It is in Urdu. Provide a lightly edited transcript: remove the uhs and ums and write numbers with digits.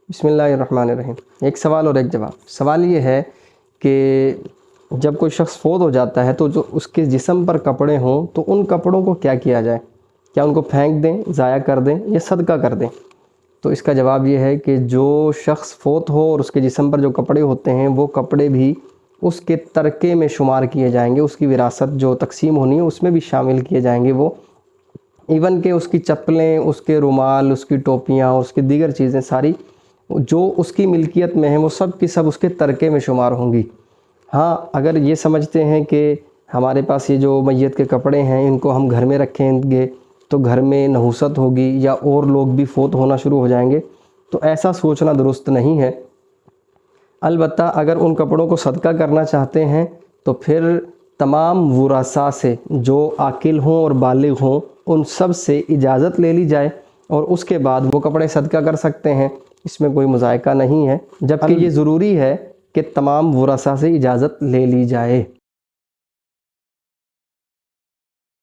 بسم اللہ الرحمن الرحیم۔ ایک سوال اور ایک جواب۔ سوال یہ ہے کہ جب کوئی شخص فوت ہو جاتا ہے تو جو اس کے جسم پر کپڑے ہوں تو ان کپڑوں کو کیا کیا جائے؟ کیا ان کو پھینک دیں، ضائع کر دیں یا صدقہ کر دیں؟ تو اس کا جواب یہ ہے کہ جو شخص فوت ہو اور اس کے جسم پر جو کپڑے ہوتے ہیں وہ کپڑے بھی اس کے ترکے میں شمار کیے جائیں گے، اس کی وراثت جو تقسیم ہونی ہے اس میں بھی شامل کیے جائیں گے وہ، ایون کہ اس کی چپلیں، اس کے رومال، اس کی ٹوپیاں اور اس کی دیگر چیزیں ساری جو اس کی ملکیت میں ہیں وہ سب کی سب اس کے ترکے میں شمار ہوں گی۔ ہاں، اگر یہ سمجھتے ہیں کہ ہمارے پاس یہ جو میت کے کپڑے ہیں ان کو ہم گھر میں رکھیں گے تو گھر میں نحوست ہوگی یا اور لوگ بھی فوت ہونا شروع ہو جائیں گے، تو ایسا سوچنا درست نہیں ہے۔ البتہ اگر ان کپڑوں کو صدقہ کرنا چاہتے ہیں تو پھر تمام ورثاء سے جو عاقل ہوں اور بالغ ہوں ان سب سے اجازت لے لی جائے اور اس کے بعد وہ کپڑے صدقہ کر سکتے ہیں، اس میں کوئی مذائقہ نہیں ہے، جبکہ یہ ضروری ہے کہ تمام ورثاء سے اجازت لے لی جائے۔